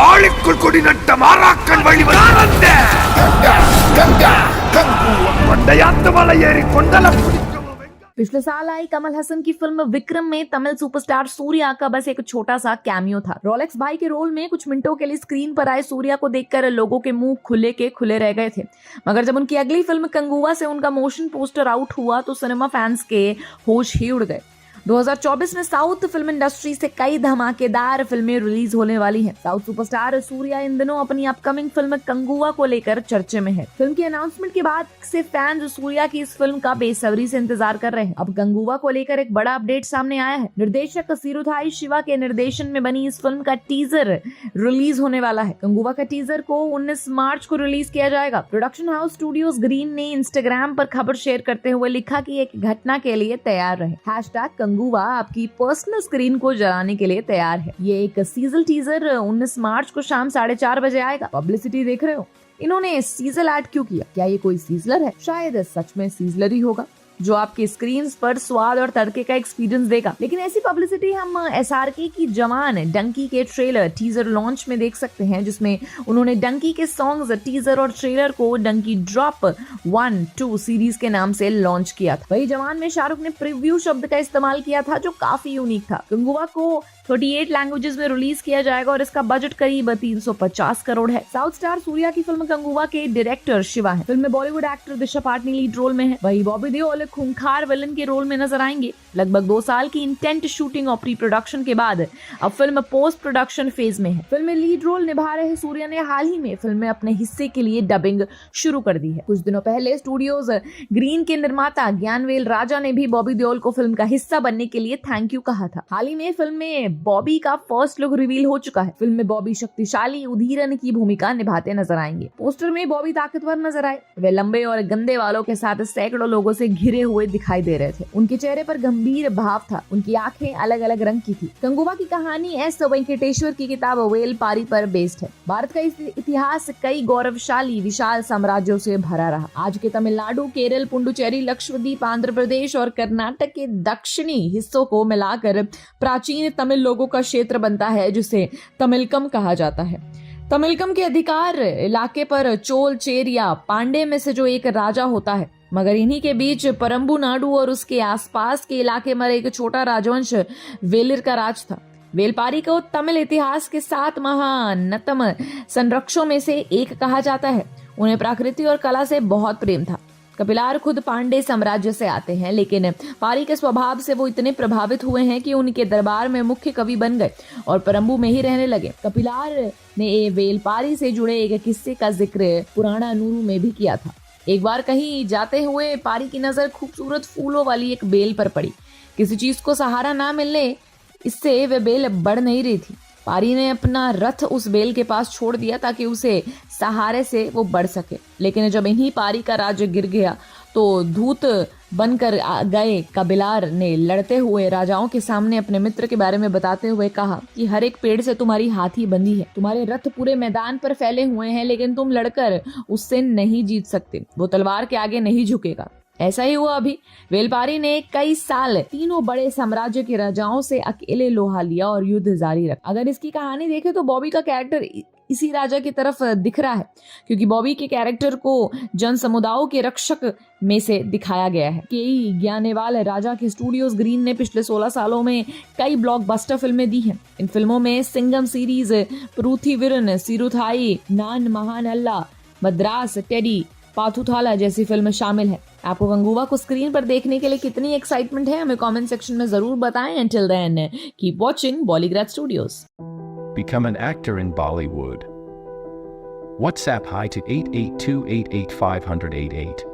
ஆளுக்குள் கொடி நட்ட மாறாக்கன் வழி வந்த கொண்டையாத்து மலை ஏறி கொண்டலம் पिछले साल आई कमल हसन की फिल्म विक्रम में तमिल सुपरस्टार सूर्या का बस एक छोटा सा कैमियो था। रोलेक्स भाई के रोल में कुछ मिनटों के लिए स्क्रीन पर आए सूर्या को देखकर लोगों के मुंह खुले के खुले रह गए थे, मगर जब उनकी अगली फिल्म कंगुवा से उनका मोशन पोस्टर आउट हुआ तो सिनेमा फैंस के होश ही उड़ गए। 2024 में साउथ फिल्म इंडस्ट्री से कई धमाकेदार फिल्में रिलीज होने वाली हैं। साउथ सुपरस्टार सूर्या इन दिनों अपनी अपकमिंग फिल्म कंगुवा को लेकर चर्चे में है। फिल्म की अनाउंसमेंट के बाद से फैंस सूर्या की इस फिल्म का बेसब्री से इंतजार कर रहे हैं। अब कंगुवा को लेकर एक बड़ा अपडेट सामने आया है। निर्देशक सिरुथाई शिवा के निर्देशन में बनी इस फिल्म का टीजर रिलीज होने वाला है। कंगुवा का टीजर को 19 मार्च को रिलीज किया जाएगा। प्रोडक्शन हाउस स्टूडियोज ग्रीन ने इंस्टाग्राम पर खबर शेयर करते हुए लिखा कि एक घटना के लिए तैयार रहे। कंगुवा आपकी पर्सनल स्क्रीन को जलाने के लिए तैयार है। ये एक सीजल टीजर 19 मार्च को शाम 4:30 बजे आएगा। पब्लिसिटी देख रहे हो, इन्होंने सीजल ऐड क्यों किया? क्या ये कोई सीजलर है? शायद सच में सीजलर ही होगा जो आपकी स्क्रीन पर स्वाद और तड़के का एक्सपीरियंस देगा। लेकिन ऐसी पब्लिसिटी हम SRK की जवान डंकी के ट्रेलर टीजर लॉन्च में देख सकते हैं, जिसमें उन्होंने डंकी के सॉन्ग्स, टीजर और ट्रेलर को डंकी ड्रॉप 1-2 सीरीज के नाम से लॉन्च किया था। वही जवान में शाहरुख ने प्रीव्यू शब्द का इस्तेमाल किया था जो काफी यूनिक था। कंगुवा को 38 लैंग्वेजेस में रिलीज किया जाएगा और इसका बजट करीब 350 करोड़ है। साउथ स्टार सूर्या की फिल्म कंगुवा के डायरेक्टर शिवा है। फिल्म में बॉलीवुड एक्टर दिशा पाटनी लीड रोल में है। वही बॉबी देओल खूंखार विलन के रोल में नजर आएंगे। लगभग 2 साल की इंटेंट शूटिंग और प्री प्रोडक्शन के बाद अब फिल्म पोस्ट प्रोडक्शन फेज में है। फिल्म में लीड रोल निभा रहे सूर्या ने हाल ही में फिल्म में अपने हिस्से के लिए डबिंग शुरू कर दी है। कुछ दिनों पहले स्टूडियोज ग्रीन के निर्माता ज्ञानवेल राजा ने भी बॉबी देओल को फिल्म का हिस्सा बनने के लिए थैंक यू कहा था। हाल ही में फिल्म में बॉबी का फर्स्ट लुक रिवील हो चुका है। फिल्म में बॉबी शक्तिशाली उदीरन की भूमिका निभाते नजर आएंगे। पोस्टर में बॉबी ताकतवर नजर आए। वे लंबे और गंदे बालों के साथ सैकड़ों लोगों से घिरे हुए दिखाई दे रहे थे। उनके चेहरे पर गंभीर भाव था। उनकी आंखें अलग अलग रंग की थी। कंगुवा की कहानी एस वेंकटेश्वर की किताब वेल पारी पर बेस्ड है। भारत का इतिहास कई गौरवशाली विशाल साम्राज्यों से भरा रहा। आज के तमिलनाडु, केरल, पुडुचेरी, लक्षद्वीप, आंध्र प्रदेश और कर्नाटक के दक्षिणी हिस्सों को मिलाकर प्राचीन तमिल लोगों का क्षेत्र बनता है, जिसे तमिलकम कहा जाता है। तमिलकम के अधिकार इलाके पर चोल, चेर या पांडे में से जो एक राजा होता है, मगर इन्हीं के बीच परम्बू नाडु और उसके आसपास के इलाके में एक छोटा राजवंश वेलिर का राज था। वेलपारी को तमिल इतिहास के 7 महानतम संरक्षकों में से एक कहा जाता है। उन्हें प्रकृति और कला से बहुत प्रेम था। कपिलार खुद पांडे साम्राज्य से आते हैं, लेकिन पारी के स्वभाव से वो इतने प्रभावित हुए हैं कि उनके दरबार में मुख्य कवि बन गए और परम्बू में ही रहने लगे। कपिलार ने वेलपारी से जुड़े एक किस्से का जिक्र पुराना नूरू में भी किया था। एक बार कहीं जाते हुए पारी की नजर खूबसूरत फूलों वाली एक बेल पर पड़ी। किसी चीज को सहारा ना मिलने इससे वे बेल बढ़ नहीं रही थी। पारी ने अपना रथ उस बेल के पास छोड़ दिया ताकि उसे सहारे से वो बढ़ सके। लेकिन जब इन्हीं पारी का राज्य गिर गया तो धूत बनकर गए कपिलार ने लड़ते हुए राजाओं के सामने अपने मित्र के बारे में बताते हुए कहा कि हर एक पेड़ से तुम्हारी हाथी बंधी है। तुम्हारे रथ पूरे मैदान पर फैले हुए हैं, लेकिन तुम लड़कर उससे नहीं जीत सकते। वो तलवार के आगे नहीं झुकेगा। ऐसा ही हुआ अभी। वेलपारी ने कई साल तीनों बड़े साम्राज्य के राजाओं से अकेले लोहा लिया और युद्ध जारी रखा। अगर इसकी कहानी देखें तो बॉबी का कैरेक्टर इसी राजा की तरफ दिख रहा है, क्योंकि बॉबी के कैरेक्टर को जन समुदायों के रक्षक में से दिखाया गया है। कई ज्ञानेवाल राजा के स्टूडियोज ग्रीन ने पिछले 16 सालों में कई ब्लॉकबस्टर फिल्में दी हैं। इन फिल्मों में सिंगम सीरीज, पृथ्वीवीरन, सिरुथाई, नान महानल्ला, मद्रास, टेडी, पाथुथाला जैसी फिल्में शामिल है। आपको कंगुवा को स्क्रीन पर देखने के लिए कितनी एक्साइटमेंट है, हमें कमेंट सेक्शन में जरूर बताएं। Until then, keep watching Bollygrad Studios. Become an actor in Bollywood. WhatsApp hi to 88288 588.